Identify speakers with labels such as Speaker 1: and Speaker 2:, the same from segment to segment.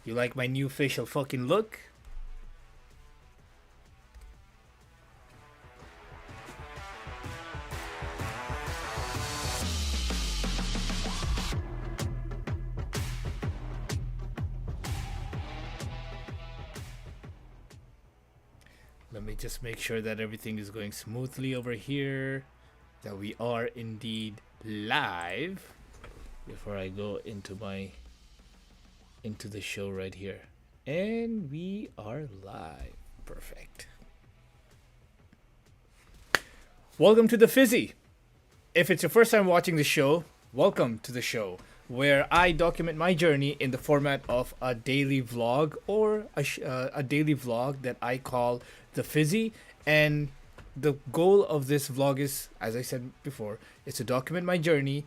Speaker 1: You like my new facial fucking look? Let me just make sure that everything is going smoothly over here. That we are indeed live before I go into the show right here. And we are live. Perfect. Welcome to the Fizzy. If it's your first time watching the show, welcome to the show, where I document my journey in the format of a daily vlog or a daily vlog that I call the Fizzy. And the goal of this vlog is, as I said before, is to document my journey.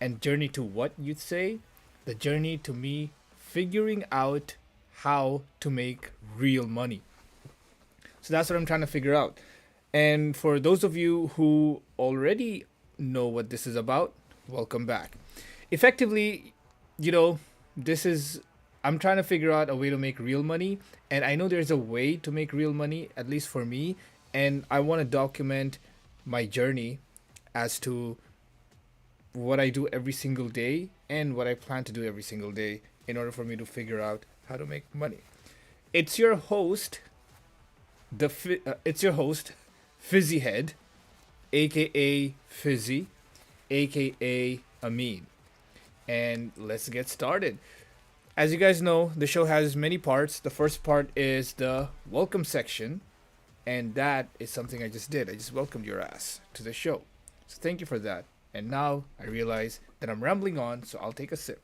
Speaker 1: And journey to what, you'd say? The journey to me figuring out how to make real money. So that's what I'm trying to figure out. And for those of you who already know what this is about, welcome back. Effectively, you know, this is I'm trying to figure out a way to make real money, and I know there's a way to make real money, at least for me, and I want to document my journey as to what I do every single day and what I plan to do every single day in order for me to figure out how to make money. It's your host, it's your host, Fizzyhead, aka Fizzy, aka Amin. And let's get started. As you guys know, the show has many parts. The first part is the welcome section, and that is something I just did. I just welcomed your ass to the show. So thank you for that. And now I realize that I'm rambling on, so I'll take a sip.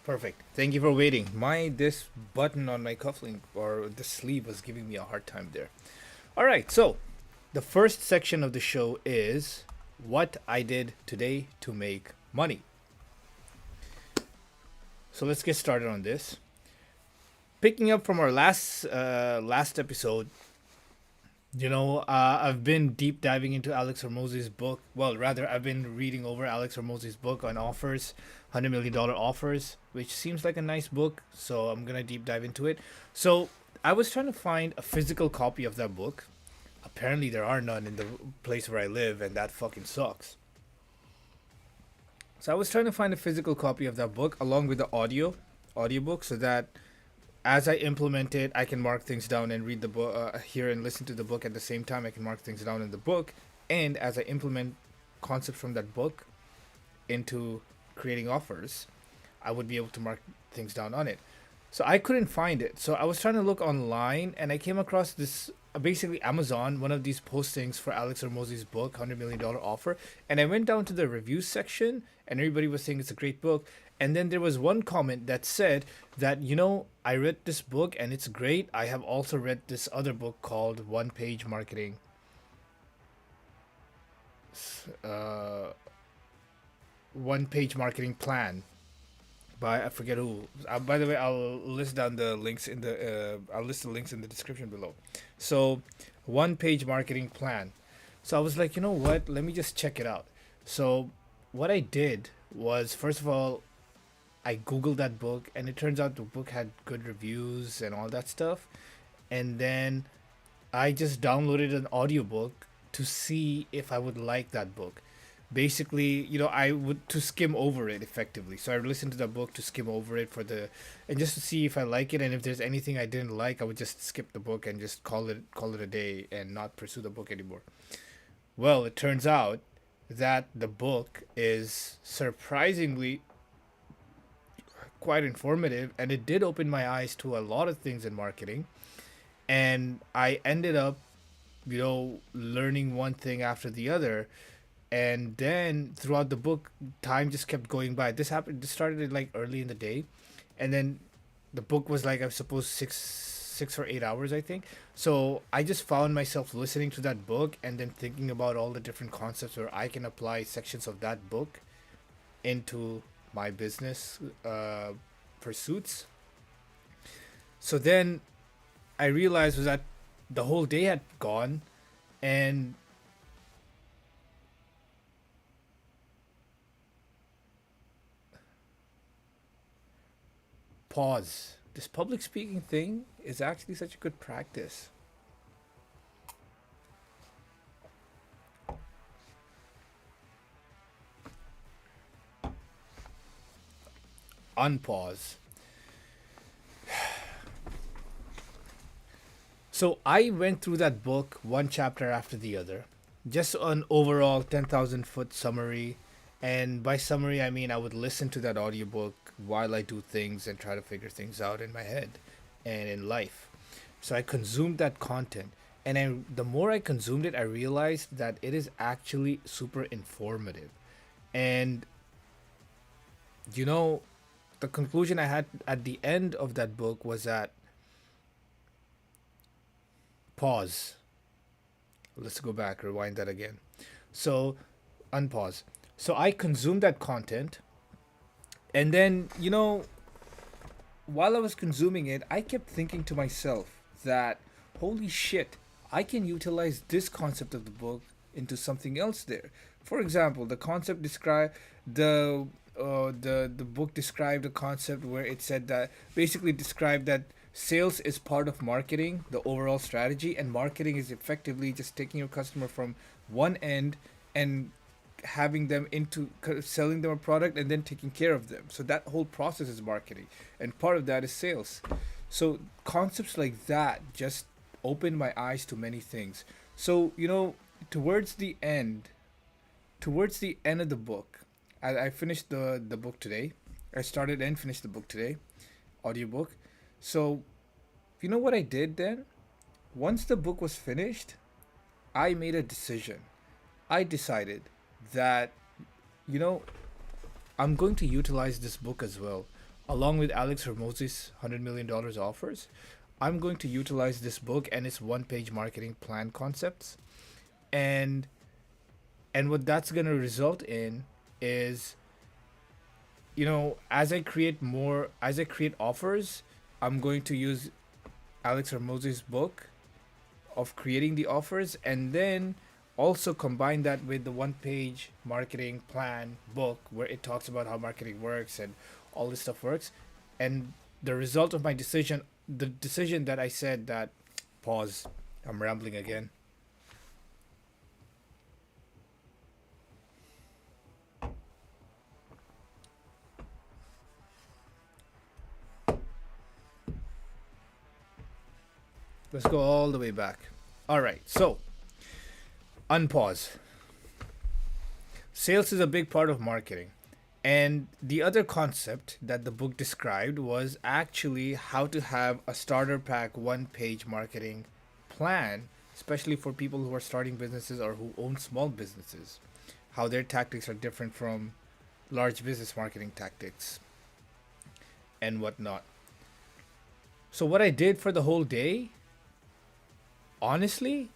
Speaker 1: Perfect. Thank you for waiting. This button on my cufflink or the sleeve was giving me a hard time there. All right, so the first section of the show is what I did today to make money. So let's get started on this. Picking up from our last episode, I've been deep diving into Alex Hormozzi's book. Well, rather, I've been reading over Alex Hormozzi's book on offers, $100 million offers, which seems like a nice book. So I'm gonna deep dive into it. So I was trying to find a physical copy of that book. Apparently, there are none in the place where I live, and that fucking sucks. So I was trying to find a physical copy of that book along with the audiobook, so that as I implement it, I can mark things down and read the book, hear and listen to the book at the same time. I can mark things down in the book, and as I implement concepts from that book into creating offers, I would be able to mark things down on it. So I couldn't find it. So I was trying to look online, and I came across this basically Amazon, one of these postings for Alex Hormozzi's book, $100 million offer. And I went down to the review section, and everybody was saying it's a great book. And then there was one comment that said that, I read this book and it's great. I have also read this other book called uh, One Page Marketing Plan by I forget who. By the way, I'll list the links in the description below. So, One Page Marketing Plan. So I was like, you know what? Let me just check it out. So what I did was, first of all, I googled that book, and it turns out the book had good reviews and all that stuff. And then I just downloaded an audiobook to see if I would like that book. Basically, I would to skim over it effectively. So I listened to the book to skim over it and just to see if I like it, and if there's anything I didn't like, I would just skip the book and just call it a day and not pursue the book anymore. Well, it turns out that the book is surprisingly quite informative, and it did open my eyes to a lot of things in marketing. And I ended up, learning one thing after the other. And then throughout the book, time just kept going by. This started like early in the day, and then The book was like, I suppose, 6 or 8 hours, I think. So I just found myself listening to that book and then thinking about all the different concepts where I can apply sections of that book into my business pursuits. So then I realized was that the whole day had gone, and pause. This public speaking thing is actually such a good practice. Unpause. So I went through that book one chapter after the other, just an overall 10,000 foot summary. And by summary, I mean I would listen to that audiobook while I do things and try to figure things out in my head and in life. So I consumed that content. And the more I consumed it, I realized that it is actually super informative. And, you know, the conclusion I had at the end of that book was that pause. Let's go back, rewind that again. So, unpause. So I consumed that content, and then, while I was consuming it, I kept thinking to myself that, holy shit, I can utilize this concept of the book into something else there. For example, the concept described the the book described a concept where it said that basically described that sales is part of marketing, the overall strategy, and marketing is effectively just taking your customer from one end and having them into selling them a product and then taking care of them. So that whole process is marketing, and part of that is sales. So concepts like that just opened my eyes to many things. So, towards the end, towards the end of the book, I finished the book today. I started and finished the book today, audiobook. So, you know what I did then? Once the book was finished, I made a decision. I decided that, you know, I'm going to utilize this book as well. Along with Alex Hermosi's $100 million offers, I'm going to utilize this book and its one-page marketing plan concepts. And what that's going to result in is, as I create offers, I'm going to use Alex Hermosi's book of creating the offers, and then also combine that with the one page marketing plan book where it talks about how marketing works and all this stuff works. And the result of my decision, the decision that I said that, pause, I'm rambling again. Let's go all the way back. All right, so unpause. Sales is a big part of marketing. And the other concept that the book described was actually how to have a starter pack one page marketing plan, especially for people who are starting businesses or who own small businesses. How their tactics are different from large business marketing tactics and whatnot. So, what I did for the whole day, honestly,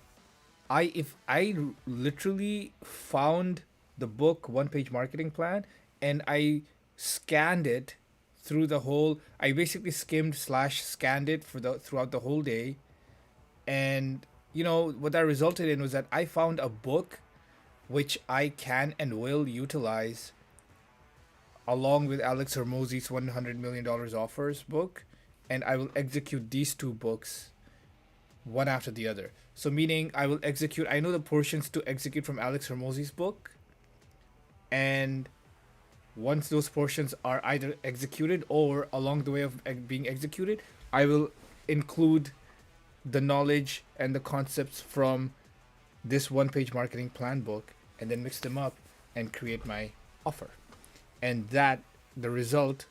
Speaker 1: if I literally found the book one page marketing plan and I scanned it through the whole, I basically skimmed slash scanned it for the throughout the whole day. And what that resulted in was that I found a book which I can and will utilize along with Alex Hermosi's $100 million offers book, and I will execute these two books one after the other. So meaning I will execute, I know the portions to execute from Alex Hermosi's book, and once those portions are either executed or along the way of being executed, I will include the knowledge and the concepts from this one page marketing plan book and then mix them up and create my offer. And that's the result.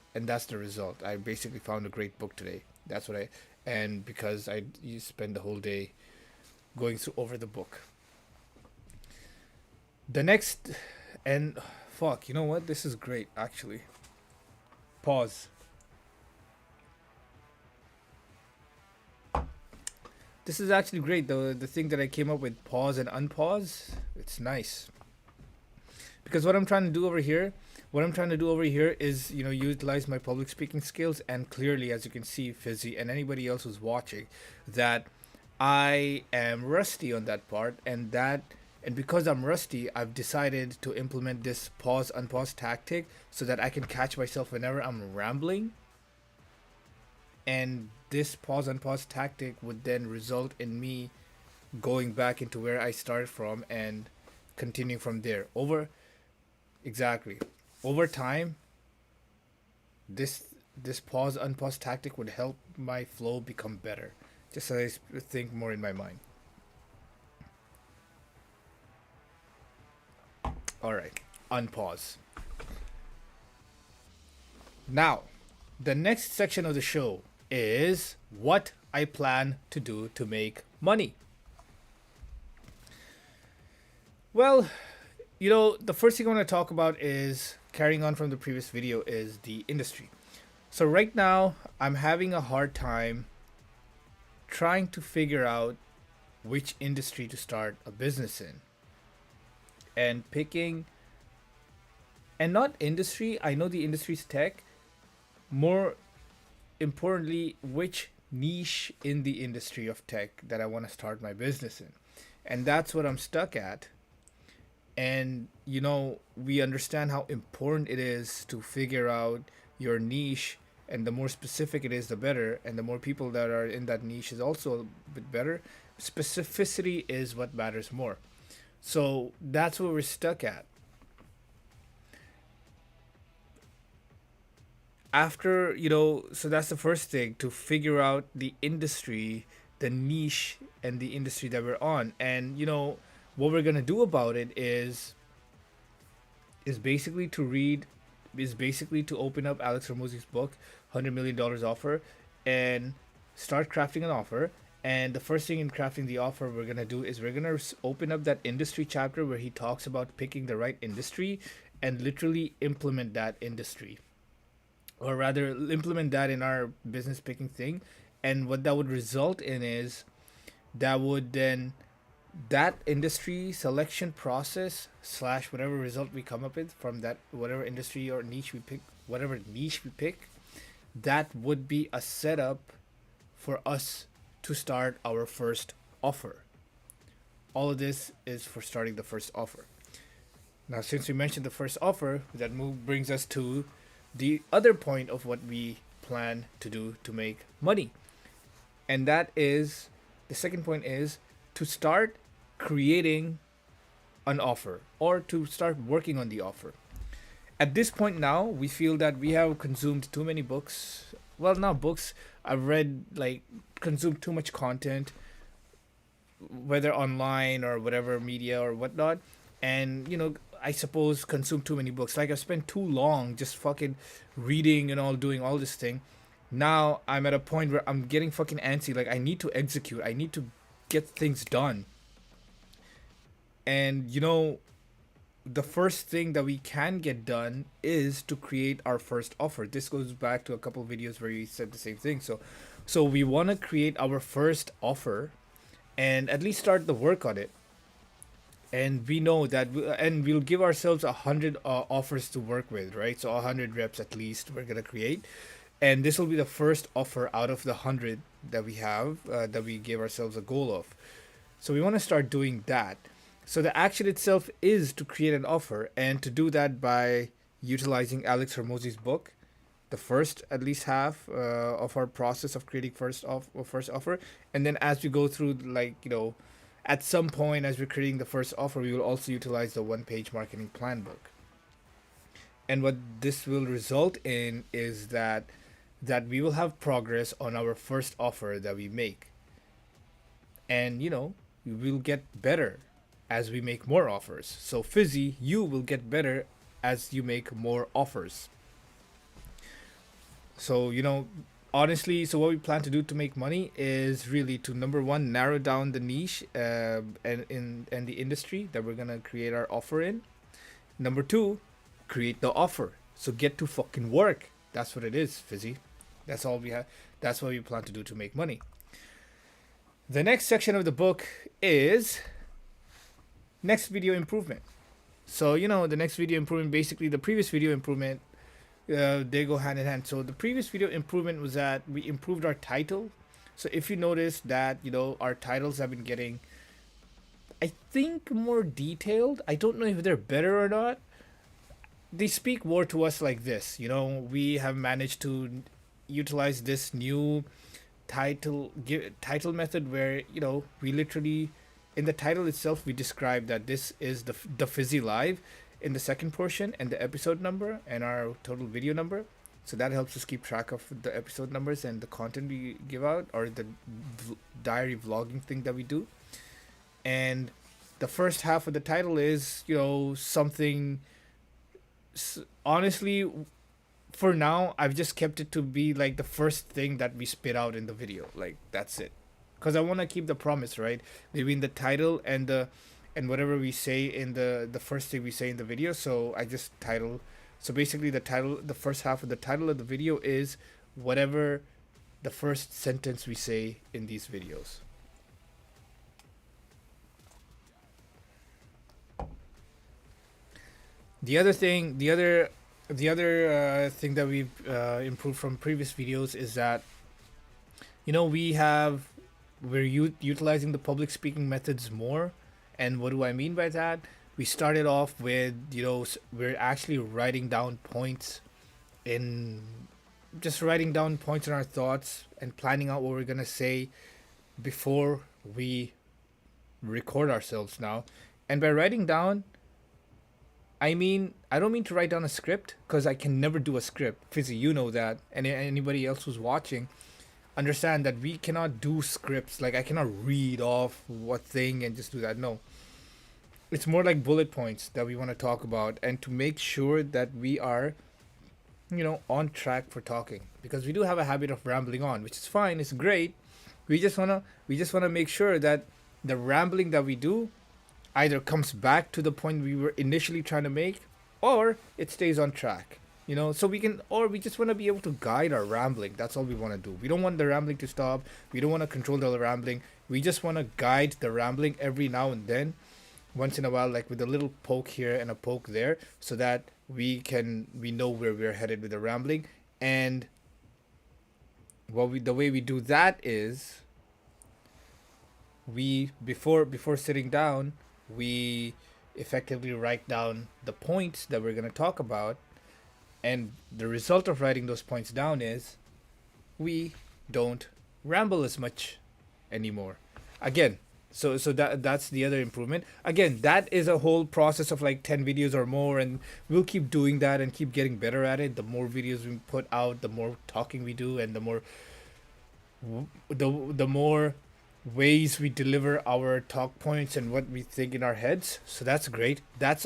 Speaker 1: I basically found a great book today. And because you spend the whole day going through over the book. The next, and fuck, you know what? This is great, actually. Pause. This is actually great. The thing that I came up with, pause and unpause, it's nice. Because what I'm trying to do over here is, utilize my public speaking skills, and clearly, as you can see, Fizzy and anybody else who's watching, that I am rusty on that part, and because I'm rusty, I've decided to implement this pause unpause tactic so that I can catch myself whenever I'm rambling, and this pause unpause tactic would then result in me going back into where I started from and continuing from there. Exactly. Over time, this this pause unpause tactic would help my flow become better. Just so I think more in my mind. All right, unpause. Now, the next section of the show is what I plan to do to make money. Well, the first thing I want to talk about is carrying on from the previous video is the industry. So right now, I'm having a hard time trying to figure out which industry to start a business in, and picking, and not industry, I know the industry's tech, more importantly, which niche in the industry of tech that I want to start my business in. And that's what I'm stuck at. And we understand how important it is to figure out your niche, and the more specific it is, the better, and the more people that are in that niche is also a bit better. Specificity is what matters more. So that's where we're stuck at. After, so that's the first thing, to figure out the industry, the niche, and the industry that we're on. And what we're gonna do about it is basically to read, is basically to open up Alex Hormozzi's book, $100 million Offer, and start crafting an offer. And the first thing in crafting the offer we're gonna do is we're gonna open up that industry chapter where he talks about picking the right industry, and literally implement that industry, or rather implement that in our business picking thing. And what that would result in is that would then, that industry selection process slash whatever result we come up with from that, whatever industry or niche we pick, whatever niche we pick, that would be a setup for us to start our first offer. All of this is for starting the first offer. Now, since we mentioned the first offer, that move brings us to the other point of what we plan to do to make money. And that is, the second point is to start creating an offer, or to start working on the offer. At this point now, we feel that we have consumed too many books. Well, not books. I've read, like, consumed too much content, whether online or whatever media or whatnot. And, I suppose consume too many books. Like, I've spent too long just fucking reading and all, doing all this thing. Now I'm at a point where I'm getting fucking antsy. Like, I need to execute. I need to get things done. And the first thing that we can get done is to create our first offer. This goes back to a couple of videos where you said the same thing. So we want to create our first offer, and at least start the work on it. And we know that, and we'll give ourselves 100 offers to work with, right? So 100 reps at least we're gonna create, and this will be the first offer out of the 100 that we have, that we gave ourselves a goal of. So we want to start doing that. So the action itself is to create an offer, and to do that by utilizing Alex Hormozzi's book, the first at least half of our process of creating first offer. And then as we go through, like, at some point as we're creating the first offer, we will also utilize the one-page marketing plan book. And what this will result in is that we will have progress on our first offer that we make. And we will get better as we make more offers. So Fizzy, you will get better as you make more offers. So honestly, so what we plan to do to make money is really to, number one, narrow down the niche and the industry that we're gonna create our offer in. Number two, create the offer. So get to fucking work. That's what it is, Fizzy. That's all we have. That's what we plan to do to make money. The next section of the book is next video improvement. So, the next video improvement, basically the previous video improvement, they go hand in hand. So the previous video improvement was that we improved our title. So if you notice that, our titles have been getting, I think, more detailed. I don't know if they're better or not. They speak more to us like this. We have managed to utilize this new title method where, we literally, in the title itself, we describe that this is the Fizzy Live in the second portion, and the episode number and our total video number. So that helps us keep track of the episode numbers and the content we give out, or the diary vlogging thing that we do. And the first half of the title is, something. Honestly, for now, I've just kept it to be like the first thing that we spit out in the video. Like, that's it. Because I want to keep the promise, right? Between the title and whatever we say in the first thing we say in the video. So I just title. So basically, the first half of the title of the video is whatever the first sentence we say in these videos. The other thing that we've improved from previous videos is that, we're utilizing the public speaking methods more. And what do I mean by that? We started off with, we're actually writing down points in just writing down points in our thoughts and planning out what we're going to say before we record ourselves now. And by writing down, I don't mean to write down a script, because I can never do a script. Fizzy, you know that. And anybody else who's watching, understand that we cannot do scripts. Like, I cannot read off what thing and just do that. No. It's more like bullet points that we want to talk about, and to make sure that we are, on track for talking. Because we do have a habit of rambling on, which is fine. It's great. We just wanna make sure that the rambling that we do either comes back to the point we were initially trying to make, or it stays on track. So we just want to be able to guide our rambling. That's all we want to do. We don't want the rambling to stop. We don't want to control the rambling. We just want to guide the rambling every now and then, once in a while, like with a little poke here and a poke there, so that we know where we're headed with the rambling. And the way we do that is, before sitting down, we effectively write down the points that we're going to talk about, and the result of writing those points down is we don't ramble as much anymore. Again, so that's the other improvement. Again, that is a whole process of like 10 videos or more, and we'll keep doing that and keep getting better at it. The more videos we put out, the more talking we do, and the more ways we deliver our talk points and what we think in our heads. So that's great. That's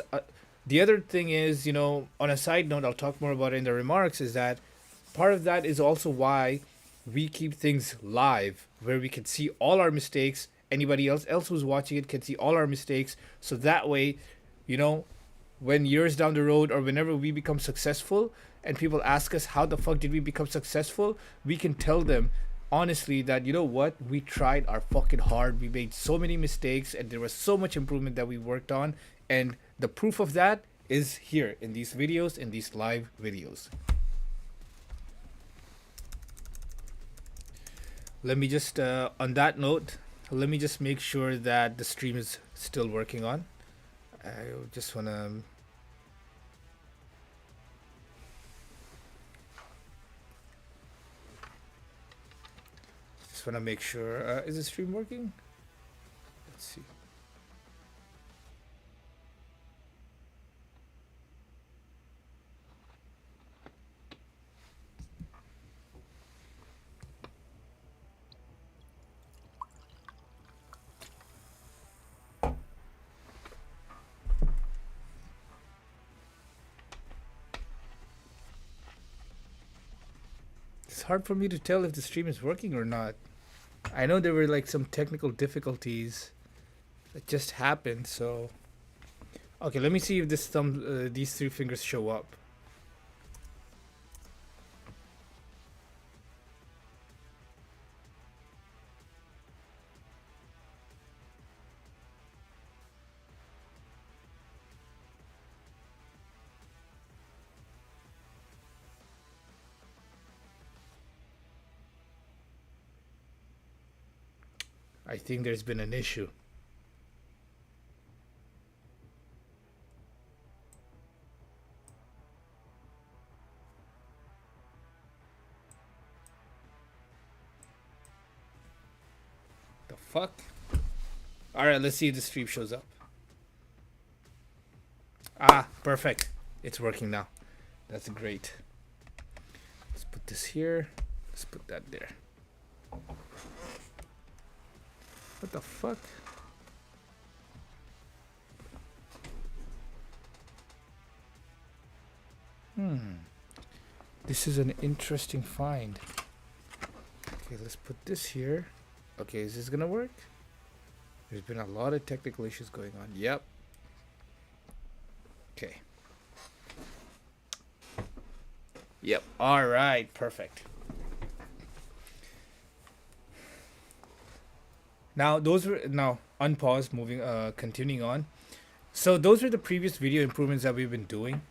Speaker 1: the other thing is, on a side note, I'll talk more about it in the remarks, is that part of that is also why we keep things live, where we can see all our mistakes. Anybody else who's watching it can see all our mistakes. So that way, when years down the road, or whenever we become successful and people ask us how the fuck did we become successful, we can tell them honestly that, what, we tried our fucking hard. We made so many mistakes, and there was so much improvement that we worked on, and the proof of that is here in these videos, in these live videos. Let me just on that note, let me just make sure that the stream is still working on. I just want to make sure. Is the stream working? Let's see. It's hard for me to tell if the stream is working or not. I know there were like some technical difficulties that just happened, so okay, let me see if these three fingers show up. I think there's been an issue. The fuck? Alright, let's see if the stream shows up. Ah, perfect. It's working now. That's great. Let's put this here. Let's put that there. What the fuck? This is an interesting find. Okay, let's put this here. Okay, is this gonna work? There's been a lot of technical issues going on. Yep. Okay. Yep. All right. Perfect. Now those were unpause. Moving. Continuing on. So those were the previous video improvements that we've been doing.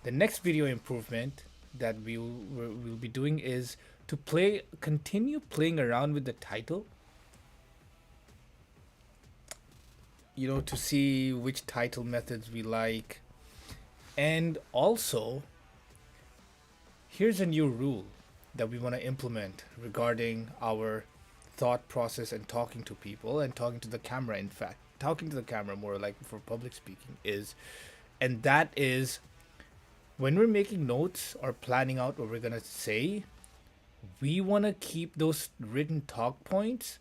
Speaker 1: The next video improvement that we'll be doing is to continue playing around with the title. You know, to see which title methods we like. And also, here's a new rule that we want to implement regarding our thought process and talking to people and talking to the camera. In fact, talking to the camera more like for public speaking and that is when we're making notes or planning out what we're going to say, we want to keep those written talk points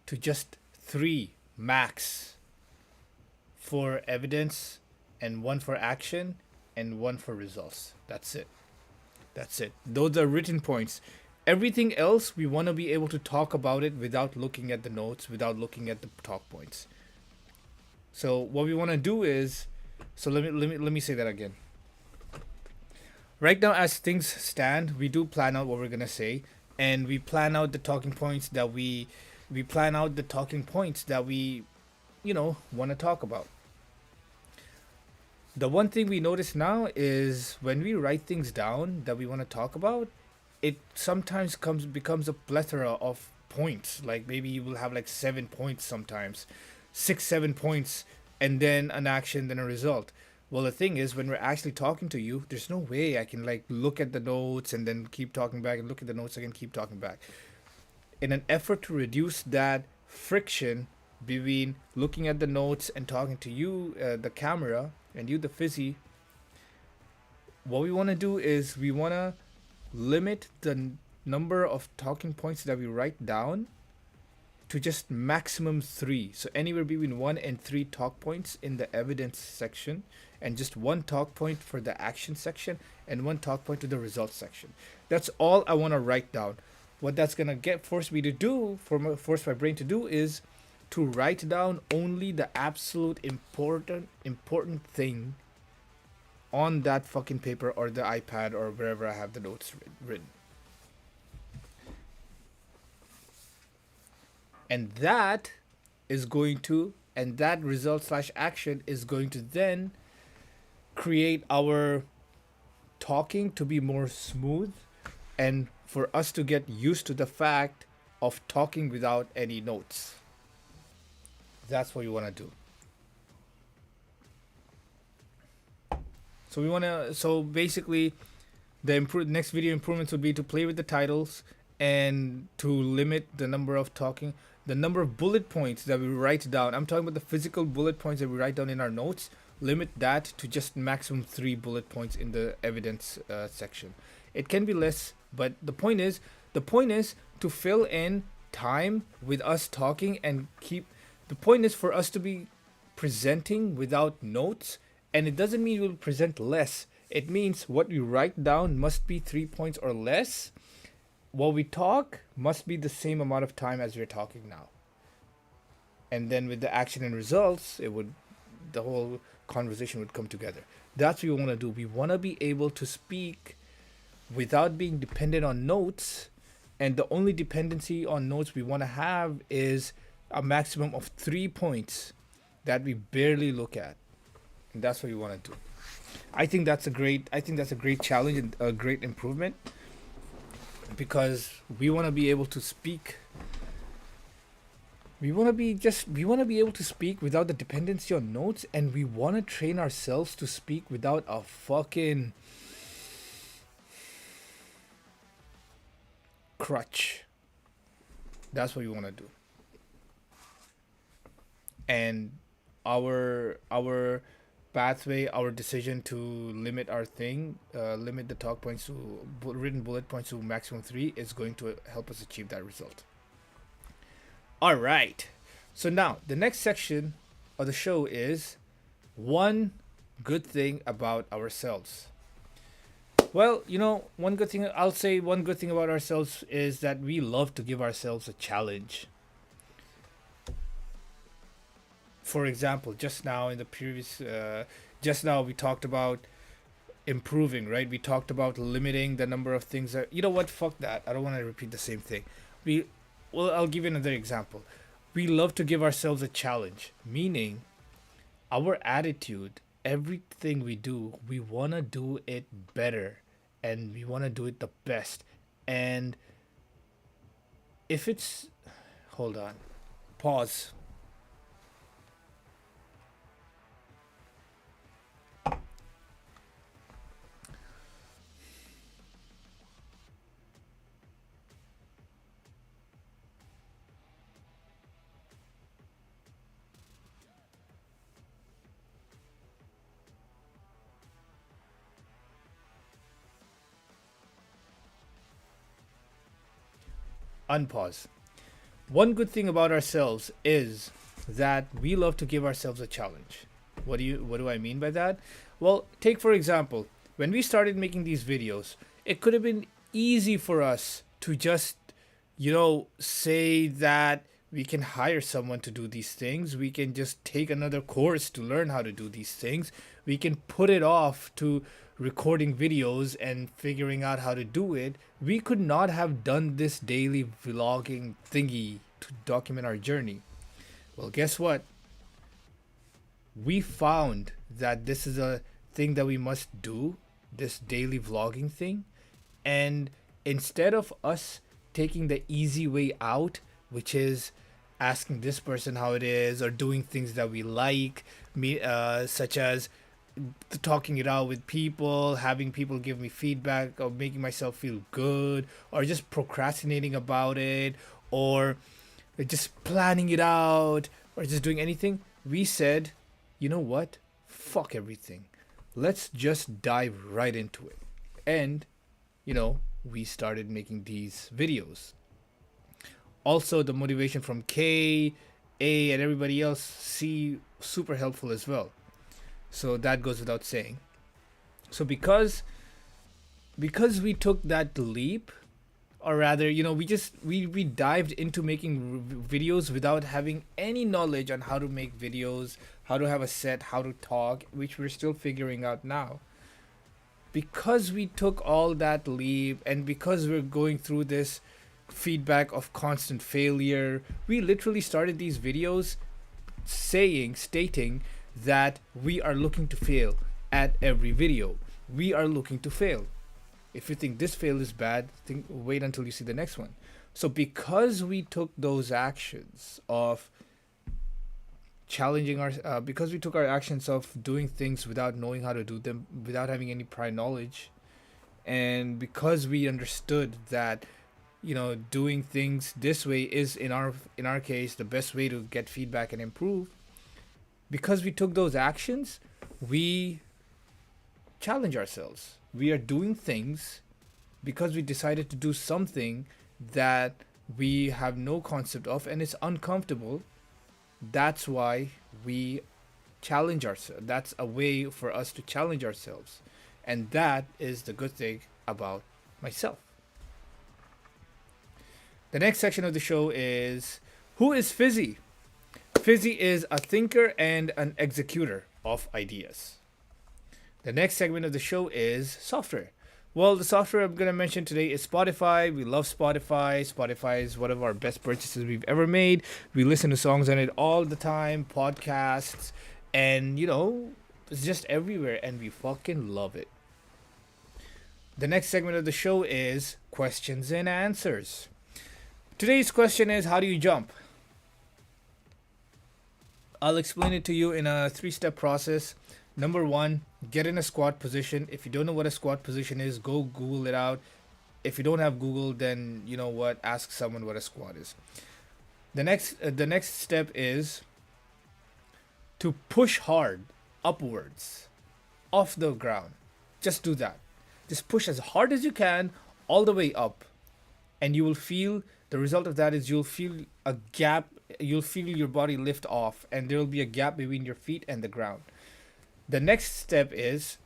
Speaker 1: to just 3 max for evidence and 1 for action and 1 for results. That's it. Those are written points. Everything else we want to be able to talk about it without looking at the notes, without looking at the talk points. So what we want to do is, so let me say that again. Right now, as things stand, we do plan out what we're gonna say, and we plan out the talking points that we want to talk about. The one thing we notice now is when we write things down that we want to talk about, it sometimes becomes a plethora of points. Like maybe you will have like 7 points sometimes, 6-7 points, and then an action, then a result. Well, the thing is, when we're actually talking to you, there's no way I can like look at the notes and then keep talking back and look at the notes again, keep talking back. In an effort to reduce that friction between looking at the notes and talking to you, the camera, and you, the Fizzy, what we want to do is we want to limit the number of talking points that we write down to just maximum 3. So anywhere between 1 and 3 talk points in the evidence section, and just 1 talk point for the action section, and 1 talk point to the results section. That's all I want to write down. What that's gonna force my brain to do is to write down only the absolute important thing on that fucking paper or the iPad or wherever I have the notes written. And that result/action is going to then create our talking to be more smooth and for us to get used to the fact of talking without any notes. That's what we want to do. So basically the next video improvements would be to play with the titles and to limit the number of bullet points that we write down. I'm talking about the physical bullet points that we write down in our notes. Limit that to just maximum 3 bullet points in the evidence section. It can be less, but the point is to fill in time with us talking and the point is for us to be presenting without notes, and it doesn't mean we'll present less. It means what we write down must be 3 points or less. What we talk must be the same amount of time as we're talking now. And then with the action and results, the whole conversation would come together. That's what we want to do. We want to be able to speak without being dependent on notes, and the only dependency on notes we want to have is a maximum of 3 points that we barely look at. And that's what we want to do. I think that's a great challenge and a great improvement, because we want to be able to speak We want to be able to speak without the dependency on notes, and we want to train ourselves to speak without a fucking crutch. That's what we want to do. And our pathway, our decision to limit the talk points to written bullet points to maximum 3 is going to help us achieve that result. All right. So now the next section of the show is one good thing about ourselves. Well, one good thing about ourselves is that we love to give ourselves a challenge. For example, just now we talked about improving, right? We talked about limiting the number of things that, you know what, fuck that. I don't want to repeat the same thing. We, well, I'll give you another example. We love to give ourselves a challenge, meaning our attitude, everything we do, we want to do it better and we want to do it the best. And if it's, hold on, pause. Unpause. One good thing about ourselves is that we love to give ourselves a challenge. What do I mean by that? Well, take for example, when we started making these videos, it could have been easy for us to just, say that we can hire someone to do these things. We can just take another course to learn how to do these things. We can put it off to recording videos and figuring out how to do it. We could not have done this daily vlogging thingy to document our journey. Well, guess what? We found that this is a thing that we must do, this daily vlogging thing. And instead of us taking the easy way out, which is asking this person how it is or doing things that we like, such as talking it out with people, having people give me feedback, or making myself feel good, or just procrastinating about it, or just planning it out, or just doing anything, we said, you know what? Fuck everything. Let's just dive right into it. And, we started making these videos. Also, the motivation from K, A, and everybody else, C, super helpful as well. So that goes without saying. So because we took that leap, or rather, we dived into making videos without having any knowledge on how to make videos, how to have a set, how to talk, which we're still figuring out now. Because we took all that leap, and because we're going through this feedback of constant failure, we literally started these videos stating that we are looking to fail at every video. We are looking to fail. If you think this fail is bad, wait until you see the next one. So because we took those actions of because we took our actions of doing things without knowing how to do them, without having any prior knowledge, and because we understood that doing things this way is in our case the best way to get feedback and improve, because we took those actions, we challenge ourselves. We are doing things because we decided to do something that we have no concept of and it's uncomfortable. That's why we challenge ourselves. That's a way for us to challenge ourselves. And that is the good thing about myself. The next section of the show is, who is Fizzy? Fizzy is a thinker and an executor of ideas. The next segment of the show is software. Well, the software I'm going to mention today is Spotify. We love Spotify. Spotify is one of our best purchases we've ever made. We listen to songs on it all the time, podcasts, and, it's just everywhere, and we fucking love it. The next segment of the show is questions and answers. Today's question is, how do you jump? I'll explain it to you in a three-step process. Number one, get in a squat position. If you don't know what a squat position is, go Google it out. If you don't have Google, then you know what, ask someone what a squat is. The next step is to push hard upwards off the ground. Just do that. Just push as hard as you can all the way up, and you will feel the result of that is you'll feel a gap. You'll feel your body lift off, and there will be a gap between your feet and the ground. The next step is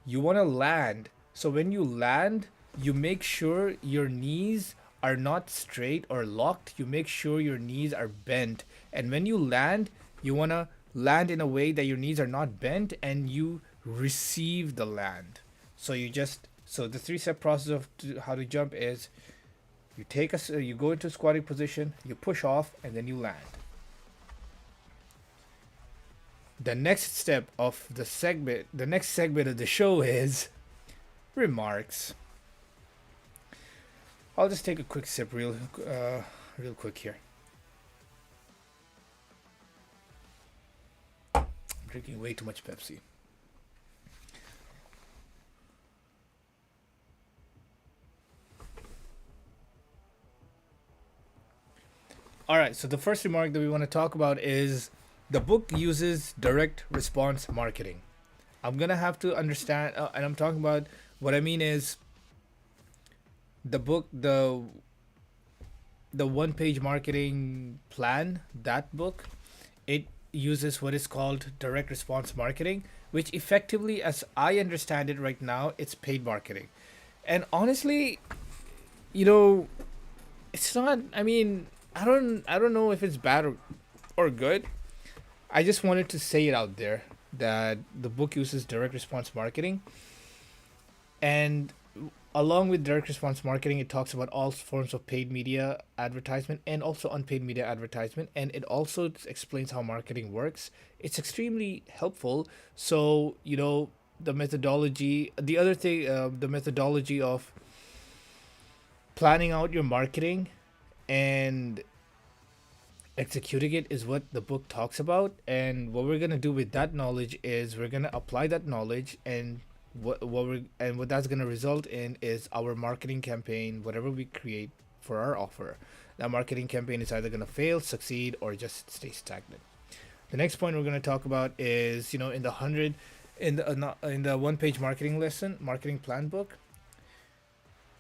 Speaker 1: you want to land. So when you land, you make sure your knees are not straight or locked. You make sure your knees are bent. And when you land, you want to land in a way that your knees are not bent and you receive the land. So the three-step process of how to jump is you go into squatting position, you push off, and then you land. The next segment of the show is remarks. I'll just take a quick sip, real quick here. I'm drinking way too much Pepsi. All right, so the first remark that we want to talk about is the book uses direct response marketing. I'm gonna have to understand, and I'm talking about what I mean is the book, the one-page marketing plan. That book, it uses what is called direct response marketing, which effectively, as I understand it right now, it's paid marketing. And honestly, you know, it's not. I mean, I don't know if it's bad or good. I just wanted to say it out there that the book uses direct response marketing, and along with direct response marketing, it talks about all forms of paid media advertisement and also unpaid media advertisement, and it also explains how marketing works. It's extremely helpful. So the methodology. The other thing, the methodology of planning out your marketing and executing it is what the book talks about. And what we're gonna do with that knowledge is we're gonna apply that knowledge, and what that's gonna result in is our marketing campaign, whatever we create for our offer. That marketing campaign is either gonna fail, succeed, or just stay stagnant. The next point we're gonna talk about is in the one page marketing plan book.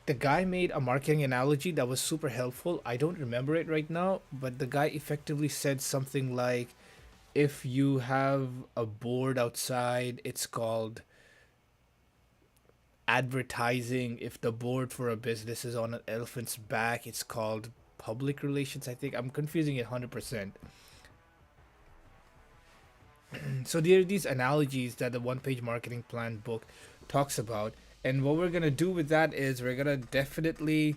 Speaker 1: The guy made a marketing analogy that was super helpful. I don't remember it right now, but the guy effectively said something like, if you have a board outside, it's called advertising. If the board for a business is on an elephant's back, it's called public relations. I think I'm confusing it 100%. So there are these analogies that the one page marketing plan book talks about. And what we're going to do with that is we're going to definitely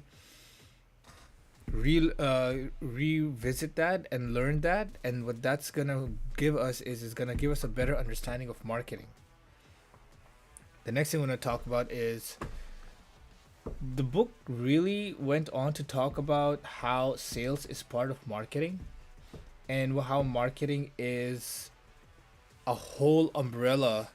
Speaker 1: revisit that and learn that. And what that's going to give us is going to give us a better understanding of marketing. The next thing we're going to talk about is the book really went on to talk about how sales is part of marketing, and how marketing is a whole umbrella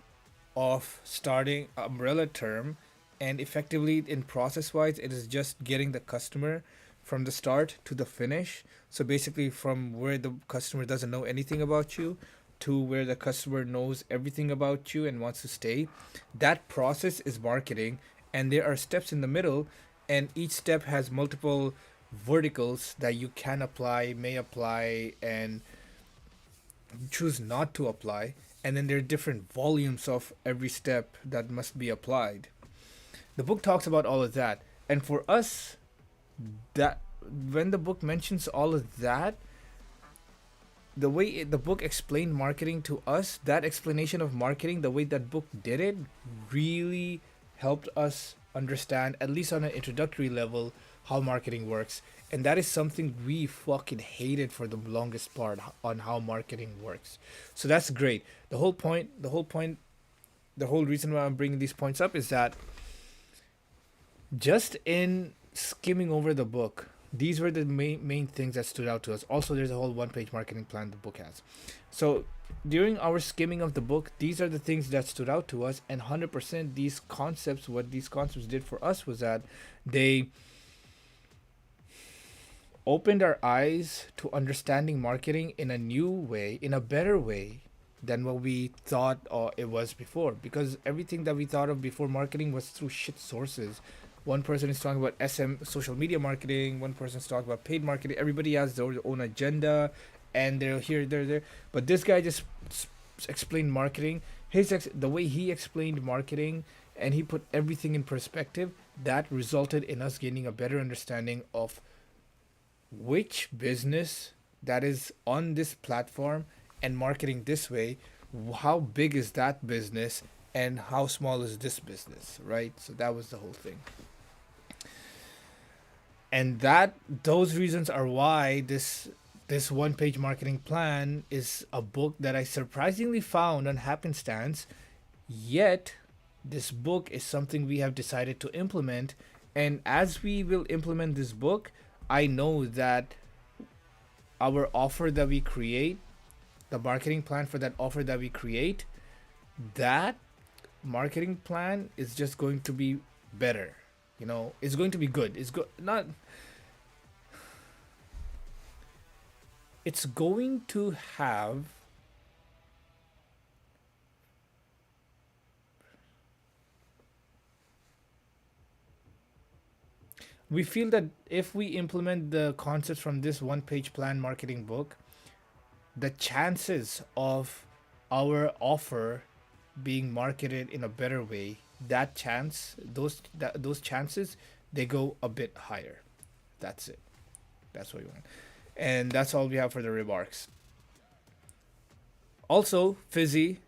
Speaker 1: term, and effectively in process wise it is just getting the customer from the start to the finish. So basically from where the customer doesn't know anything about you to where the customer knows everything about you and wants to stay. That process is marketing, and there are steps in the middle, and each step has multiple verticals that you can apply, may apply, and choose not to apply. And then there are different volumes of every step that must be applied. The book talks about all of that. And for us, that when the book mentions all of that, the way the book explained marketing to us, that explanation of marketing, the way that book did it, really helped us understand, at least on an introductory level, how marketing works. And that is something we fucking hated for the longest part, on how marketing works. So that's great. The whole reason why I'm bringing these points up is that just in skimming over the book, These were the main things that stood out to us. Also, there's a whole one-page marketing plan the book has. So during our skimming of the book, these are the things that stood out to us, and 100% these concepts, what these concepts did for us was that they opened our eyes to understanding marketing in a new way, in a better way than what we thought it was before. Because everything that we thought of before marketing was through shit sources. One person is talking about social media marketing. One person's talking about paid marketing. Everybody has their own agenda, and they're here, they're there. But this guy just explained marketing. The way he explained marketing, and he put everything in perspective. That resulted in us gaining a better understanding of which business that is on this platform and marketing this way, how big is that business and how small is this business, right? So that was the whole thing. And that those reasons are why this one page marketing plan is a book that I surprisingly found on happenstance. Yet this book is something we have decided to implement, and as we will implement this book, I know that our offer that we create, the marketing plan for that offer that we create, that marketing plan is just going to be better. It's going to be good. Not. It's going to have we feel that if we implement the concepts from this one page plan marketing book, the chances of our offer being marketed in a better way, those chances, they go a bit higher. That's it. That's what we want. And that's all we have for the remarks. Also, Fizzy,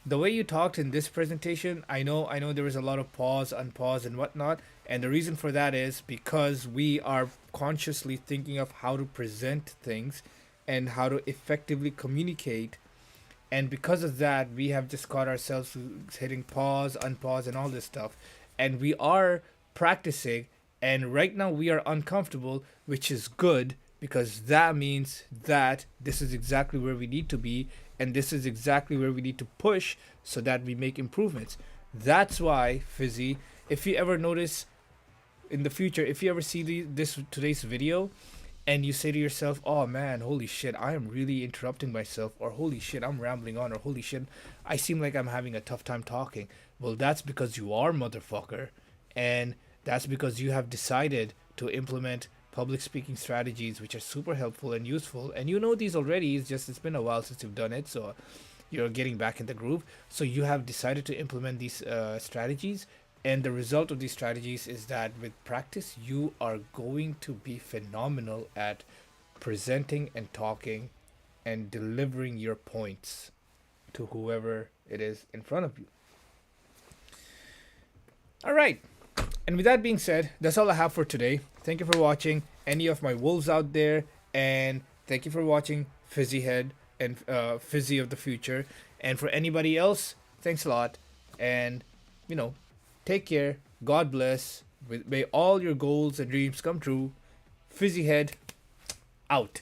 Speaker 1: the way you talked in this presentation, I know there was a lot of pause, unpause, and whatnot, and the reason for that is because we are consciously thinking of how to present things and how to effectively communicate, and because of that, we have just caught ourselves hitting pause, unpause, and all this stuff, and we are practicing, and right now we are uncomfortable, which is good because that means that this is exactly where we need to be, and this is exactly where we need to push so that we make improvements. That's why, Fizzy, if you ever notice in the future, if you ever see this today's video and you say to yourself, oh man, holy shit, I am really interrupting myself, or holy shit, I'm rambling on, or holy shit, I seem like I'm having a tough time talking. Well, that's because you are, motherfucker, and that's because you have decided to implement public speaking strategies which are super helpful and useful, and you know these already. It's been a while since you've done it, so you're getting back in the groove. So you have decided to implement these strategies, and the result of these strategies is that with practice you are going to be phenomenal at presenting and talking and delivering your points to whoever it is in front of you. All right. And with that being said, that's all I have for today. Thank you for watching, any of my wolves out there, and thank you for watching Fizzyhead and Fizzy of the future. And for anybody else, thanks a lot, and take care. God bless. May all your goals and dreams come true. Fizzyhead out.